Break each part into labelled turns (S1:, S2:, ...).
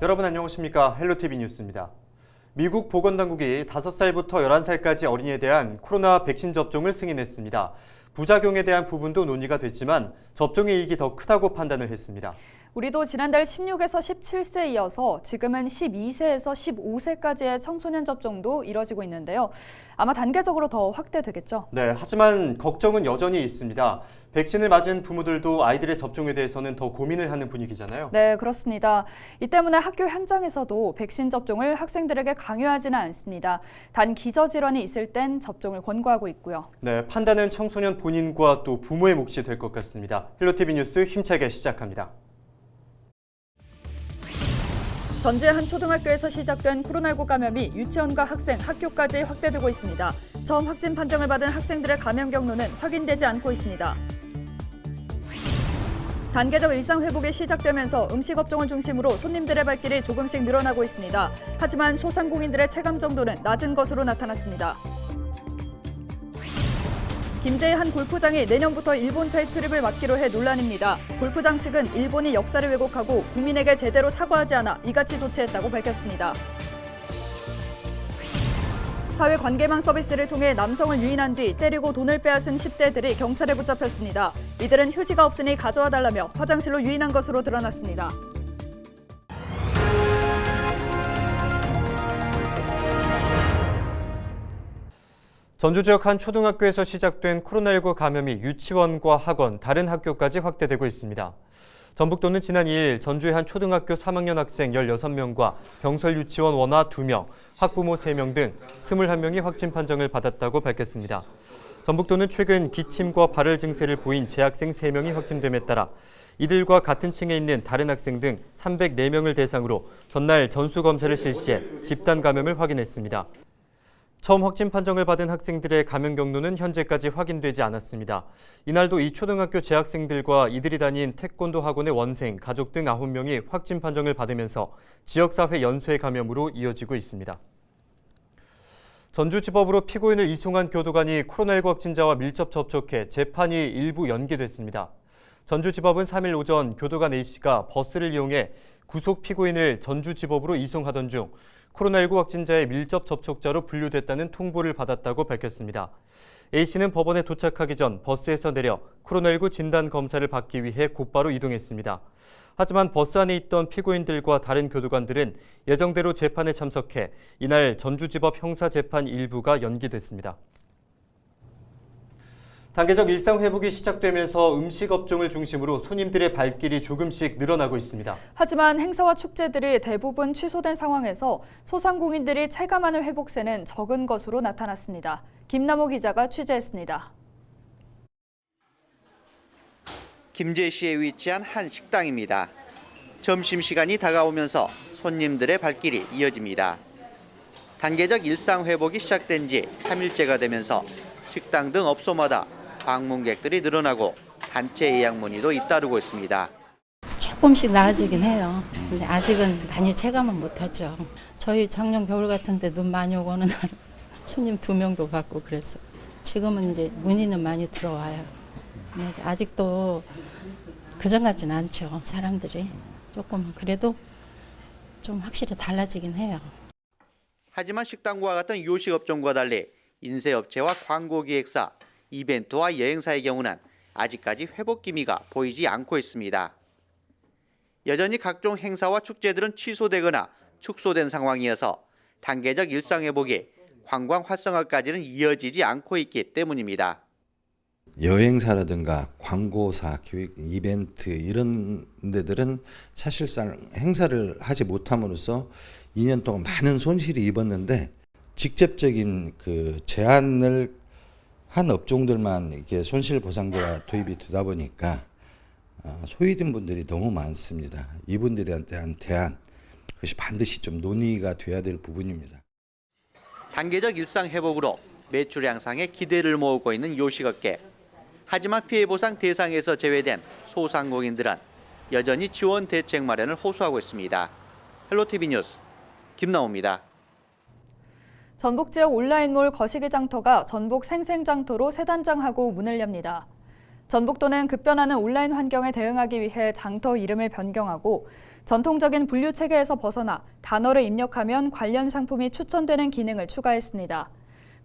S1: 여러분 안녕하십니까? 헬로티비 뉴스입니다. 미국 보건당국이 5살부터 11살까지 어린이에 대한 코로나 백신 접종을 승인했습니다. 부작용에 대한 부분도 논의가 됐지만 접종의 이익이 더 크다고 판단을 했습니다.
S2: 우리도 지난달 16에서 17세에 이어서 지금은 12세에서 15세까지의 청소년 접종도 이뤄지고 있는데요. 아마 단계적으로 더 확대되겠죠?
S1: 네, 하지만 걱정은 여전히 있습니다. 백신을 맞은 부모들도 아이들의 접종에 대해서는 더 고민을 하는 분위기잖아요.
S2: 네, 그렇습니다. 이 때문에 학교 현장에서도 백신 접종을 학생들에게 강요하지는 않습니다. 단 기저질환이 있을 땐 접종을 권고하고 있고요.
S1: 네, 판단은 청소년 본인과 또 부모의 몫이 될 것 같습니다. 헬로티비 뉴스 힘차게 시작합니다.
S2: 전주의 한 초등학교에서 시작된 코로나19 감염이 유치원과 학생, 학교까지 확대되고 있습니다. 처음 확진 판정을 받은 학생들의 감염 경로는 확인되지 않고 있습니다. 단계적 일상 회복이 시작되면서 음식업종을 중심으로 손님들의 발길이 조금씩 늘어나고 있습니다. 하지만 소상공인들의 체감 정도는 낮은 것으로 나타났습니다. 김제의 한 골프장이 내년부터 일본차의 출입을 막기로 해 논란입니다. 골프장 측은 일본이 역사를 왜곡하고 국민에게 제대로 사과하지 않아 이같이 조치했다고 밝혔습니다. 사회관계망 서비스를 통해 남성을 유인한 뒤 때리고 돈을 빼앗은 10대들이 경찰에 붙잡혔습니다. 이들은 휴지가 없으니 가져와 달라며 화장실로 유인한 것으로 드러났습니다.
S1: 전주 지역 한 초등학교에서 시작된 코로나19 감염이 유치원과 학원, 다른 학교까지 확대되고 있습니다. 전북도는 지난 2일 전주의 한 초등학교 3학년 학생 16명과 병설 유치원 원아 2명, 학부모 3명 등 21명이 확진 판정을 받았다고 밝혔습니다. 전북도는 최근 기침과 발열 증세를 보인 재학생 3명이 확진됨에 따라 이들과 같은 층에 있는 다른 학생 등 304명을 대상으로 전날 전수검사를 실시해 집단 감염을 확인했습니다. 처음 확진 판정을 받은 학생들의 감염 경로는 현재까지 확인되지 않았습니다. 이날도 이 초등학교 재학생들과 이들이 다닌 태권도 학원의 원생, 가족 등 9명이 확진 판정을 받으면서 지역사회 연쇄 감염으로 이어지고 있습니다. 전주지법으로 피고인을 이송한 교도관이 코로나19 확진자와 밀접 접촉해 재판이 일부 연기됐습니다. 전주지법은 3일 오전 교도관 A씨가 버스를 이용해 구속 피고인을 전주지법으로 이송하던 중 코로나19 확진자의 밀접 접촉자로 분류됐다는 통보를 받았다고 밝혔습니다. A씨는 법원에 도착하기 전 버스에서 내려 코로나19 진단 검사를 받기 위해 곧바로 이동했습니다. 하지만 버스 안에 있던 피고인들과 다른 교도관들은 예정대로 재판에 참석해 이날 전주지법 형사재판 일부가 연기됐습니다. 단계적 일상 회복이 시작되면서 음식업종을 중심으로 손님들의 발길이 조금씩 늘어나고 있습니다.
S2: 하지만 행사와 축제들이 대부분 취소된 상황에서 소상공인들이 체감하는 회복세는 적은 것으로 나타났습니다. 김남호 기자가 취재했습니다.
S3: 김제시에 위치한 한 식당입니다. 점심시간이 다가오면서 손님들의 발길이 이어집니다. 단계적 일상 회복이 시작된 지 3일째가 되면서 식당 등 업소마다 방문객들이 늘어나고 단체 예약 문의도 잇따르고 있습니다.
S4: 조금씩 나아지긴 해요. 근데 아직은 많이 체감은 못하죠. 저희 작년 겨울 같은데 눈 많이 오고 오는 날 손님 2명도 받고 그래서 지금은 이제 문의는 많이 들어와요. 근데 아직도 그전 같지는 않죠. 사람들이 조금 그래도 좀 확실히 달라지긴 해요.
S3: 하지만 식당과 같은 요식업종과 달리 인쇄업체와 광고기획사, 이벤트와 여행사의 경우는 아직까지 회복 기미가 보이지 않고 있습니다. 여전히 각종 행사와 축제들은 취소되거나 축소된 상황이어서 단계적 일상 회복이 관광 활성화까지는 이어지지 않고 있기 때문입니다.
S5: 여행사라든가 광고사, 교육, 이벤트 이런 데들은 사실상 행사를 하지 못함으로써 2년 동안 많은 손실이 입었는데 직접적인 그 제한을 한 업종들만 이렇게 손실보상제가 도입이 되다 보니까 소외된 분들이 너무 많습니다. 이분들에 대한 대안, 그것이 반드시 좀 논의가 돼야 될 부분입니다.
S3: 단계적 일상 회복으로 매출 향상에 기대를 모으고 있는 요식업계. 하지만 피해 보상 대상에서 제외된 소상공인들은 여전히 지원 대책 마련을 호소하고 있습니다. 헬로티비 뉴스 김나호입니다.
S2: 전북 지역 온라인몰 거시기 장터가 전북 생생장터로 새 단장하고 문을 엽니다. 전북도는 급변하는 온라인 환경에 대응하기 위해 장터 이름을 변경하고 전통적인 분류 체계에서 벗어나 단어를 입력하면 관련 상품이 추천되는 기능을 추가했습니다.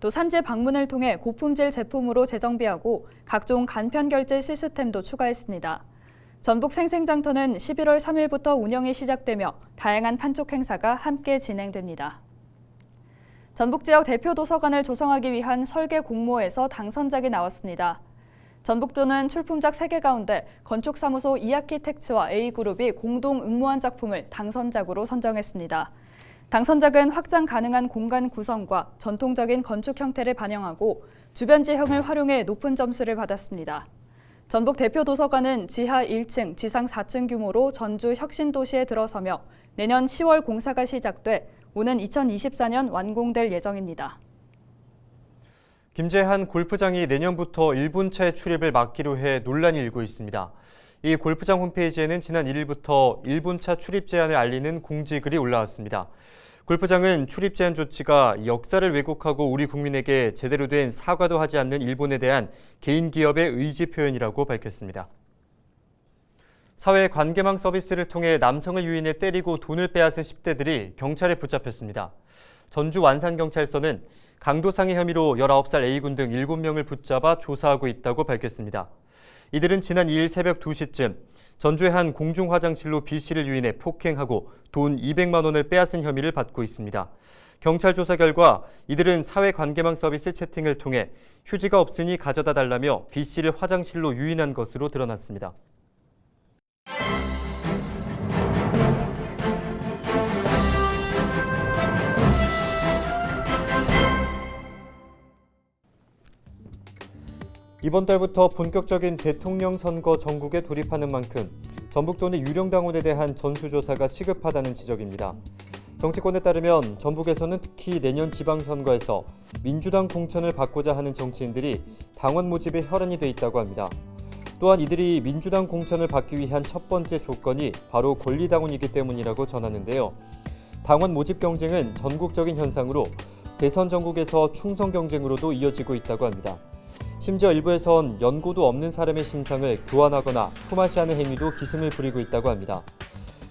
S2: 또 산지 방문을 통해 고품질 제품으로 재정비하고 각종 간편 결제 시스템도 추가했습니다. 전북 생생장터는 11월 3일부터 운영이 시작되며 다양한 판촉 행사가 함께 진행됩니다. 전북 지역 대표 도서관을 조성하기 위한 설계 공모에서 당선작이 나왔습니다. 전북도는 출품작 3개 가운데 건축사무소 이아키텍츠와 A그룹이 공동 응모한 작품을 당선작으로 선정했습니다. 당선작은 확장 가능한 공간 구성과 전통적인 건축 형태를 반영하고 주변 지형을 활용해 높은 점수를 받았습니다. 전북 대표 도서관은 지하 1층, 지상 4층 규모로 전주 혁신도시에 들어서며 내년 10월 공사가 시작돼 오는 2024년 완공될 예정입니다.
S1: 김제한 골프장이 내년부터 1분차의 출입을 막기로 해 논란이 일고 있습니다. 이 골프장 홈페이지에는 지난 1일부터 1분차 출입 제한을 알리는 공지글이 올라왔습니다. 골프장은 출입 제한 조치가 역사를 왜곡하고 우리 국민에게 제대로 된 사과도 하지 않는 일본에 대한 개인 기업의 의지 표현이라고 밝혔습니다. 사회 관계망 서비스를 통해 남성을 유인해 때리고 돈을 빼앗은 10대들이 경찰에 붙잡혔습니다. 전주 완산경찰서는 강도상해 혐의로 19살 A군 등 7명을 붙잡아 조사하고 있다고 밝혔습니다. 이들은 지난 2일 새벽 2시쯤 전주의 한 공중화장실로 B씨를 유인해 폭행하고 돈 200만 원을 빼앗은 혐의를 받고 있습니다. 경찰 조사 결과 이들은 사회관계망 서비스 채팅을 통해 휴지가 없으니 가져다 달라며 B씨를 화장실로 유인한 것으로 드러났습니다. 이번 달부터 본격적인 대통령 선거 전국에 돌입하는 만큼 전북도 내 유령당원에 대한 전수조사가 시급하다는 지적입니다. 정치권에 따르면 전북에서는 특히 내년 지방선거에서 민주당 공천을 받고자 하는 정치인들이 당원 모집에 혈안이 돼 있다고 합니다. 또한 이들이 민주당 공천을 받기 위한 첫 번째 조건이 바로 권리당원이기 때문이라고 전하는데요. 당원 모집 경쟁은 전국적인 현상으로 대선 전국에서 충성 경쟁으로도 이어지고 있다고 합니다. 심지어 일부에선 연고도 없는 사람의 신상을 교환하거나 품앗이하는 행위도 기승을 부리고 있다고 합니다.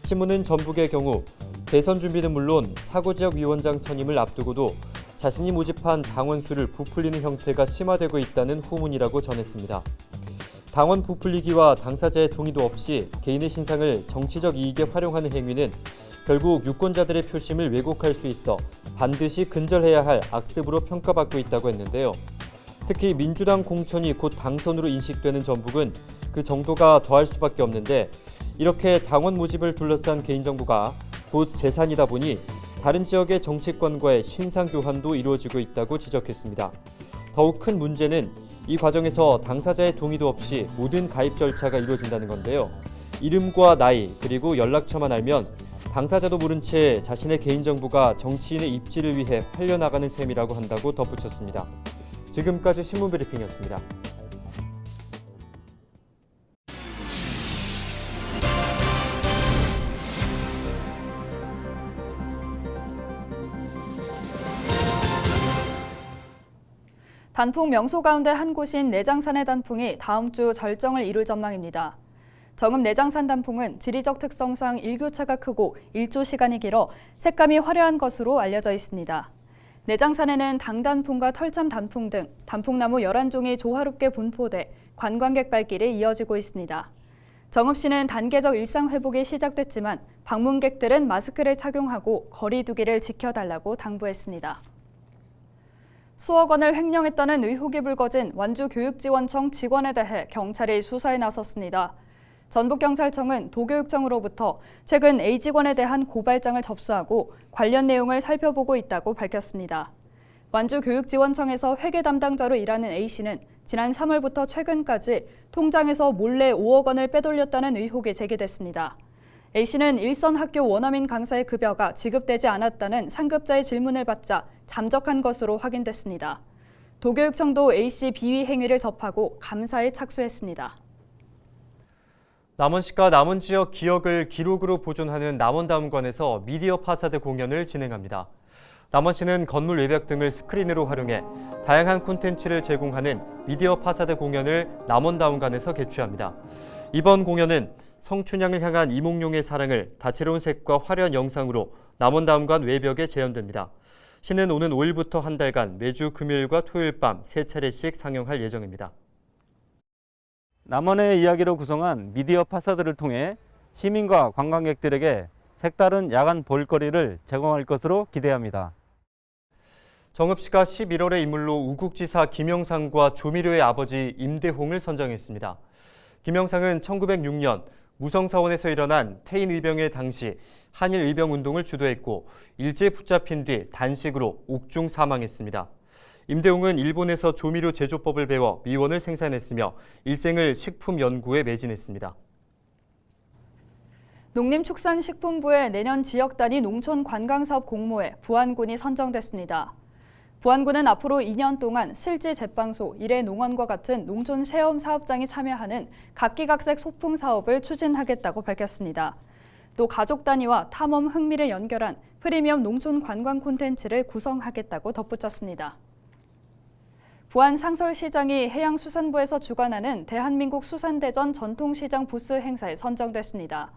S1: 신문은 전북의 경우 대선 준비는 물론 사고지역 위원장 선임을 앞두고도 자신이 모집한 당원 수를 부풀리는 형태가 심화되고 있다는 후문이라고 전했습니다. 당원 부풀리기와 당사자의 동의도 없이 개인의 신상을 정치적 이익에 활용하는 행위는 결국 유권자들의 표심을 왜곡할 수 있어 반드시 근절해야 할 악습으로 평가받고 있다고 했는데요. 특히 민주당 공천이 곧 당선으로 인식되는 전북은 그 정도가 더할 수밖에 없는데 이렇게 당원 모집을 둘러싼 개인정보가 곧 재산이다 보니 다른 지역의 정치권과의 신상 교환도 이루어지고 있다고 지적했습니다. 더욱 큰 문제는 이 과정에서 당사자의 동의도 없이 모든 가입 절차가 이루어진다는 건데요. 이름과 나이 그리고 연락처만 알면 당사자도 모른 채 자신의 개인정보가 정치인의 입지를 위해 팔려나가는 셈이라고 한다고 덧붙였습니다. 지금까지 신문브리핑이었습니다.
S2: 단풍 명소 가운데 한 곳인 내장산의 단풍이 다음 주 절정을 이룰 전망입니다. 정읍 내장산 단풍은 지리적 특성상 일교차가 크고 일조 시간이 길어 색감이 화려한 것으로 알려져 있습니다. 내장산에는 당단풍과 털참 단풍 등 단풍나무 11종이 조화롭게 분포돼 관광객 발길이 이어지고 있습니다. 정읍시는 단계적 일상 회복이 시작됐지만 방문객들은 마스크를 착용하고 거리 두기를 지켜달라고 당부했습니다. 수억 원을 횡령했다는 의혹이 불거진 완주교육지원청 직원에 대해 경찰이 수사에 나섰습니다. 전북경찰청은 도교육청으로부터 최근 A 직원에 대한 고발장을 접수하고 관련 내용을 살펴보고 있다고 밝혔습니다. 완주교육지원청에서 회계 담당자로 일하는 A씨는 지난 3월부터 최근까지 통장에서 몰래 5억 원을 빼돌렸다는 의혹이 제기됐습니다. A씨는 일선 학교 원어민 강사의 급여가 지급되지 않았다는 상급자의 질문을 받자 잠적한 것으로 확인됐습니다. 도교육청도 A씨 비위 행위를 접하고 감사에 착수했습니다.
S1: 남원시가 남원 지역 기억을 기록으로 보존하는 남원다운관에서 미디어 파사드 공연을 진행합니다. 남원시는 건물 외벽 등을 스크린으로 활용해 다양한 콘텐츠를 제공하는 미디어 파사드 공연을 남원다운관에서 개최합니다. 이번 공연은 성춘향을 향한 이몽룡의 사랑을 다채로운 색과 화려한 영상으로 남원다음관 외벽에 재현됩니다. 시는 오는 5일부터 한 달간 매주 금요일과 토요일 밤 3차례씩 상영할 예정입니다.
S6: 남원의 이야기로 구성한 미디어 파사드를 통해 시민과 관광객들에게 색다른 야간 볼거리를 제공할 것으로 기대합니다.
S1: 정읍 시가 11월의 인물로 우국지사 김영상과 조미료의 아버지 임대홍을 선정했습니다. 김영상은 1906년 무성사원에서 일어난 태인의병의 당시 한일의병운동을 주도했고 일제에 붙잡힌 뒤 단식으로 옥중 사망했습니다. 임대홍은 일본에서 조미료 제조법을 배워 미원을 생산했으며 일생을 식품 연구에 매진했습니다.
S2: 농림축산식품부의 내년 지역 단위 농촌 관광사업 공모에 부안군이 선정됐습니다. 부안군은 앞으로 2년 동안 실지 제빵소, 일회 농원과 같은 농촌 체험 사업장이 참여하는 각기각색 소풍 사업을 추진하겠다고 밝혔습니다. 또 가족 단위와 탐험 흥미를 연결한 프리미엄 농촌 관광 콘텐츠를 구성하겠다고 덧붙였습니다. 부안 상설시장이 해양수산부에서 주관하는 대한민국 수산대전 전통시장 부스 행사에 선정됐습니다.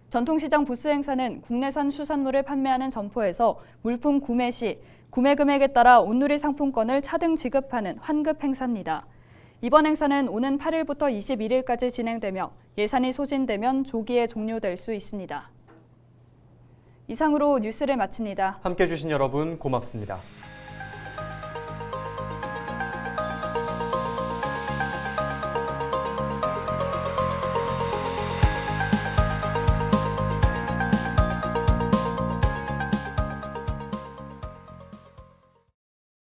S2: 전통시장 부스 행사는 국내산 수산물을 판매하는 점포에서 물품 구매 시 구매 금액에 따라 온누리 상품권을 차등 지급하는 환급 행사입니다. 이번 행사는 오는 8일부터 21일까지 진행되며 예산이 소진되면 조기에 종료될 수 있습니다. 이상으로 뉴스를 마칩니다.
S1: 함께해 주신 여러분 고맙습니다.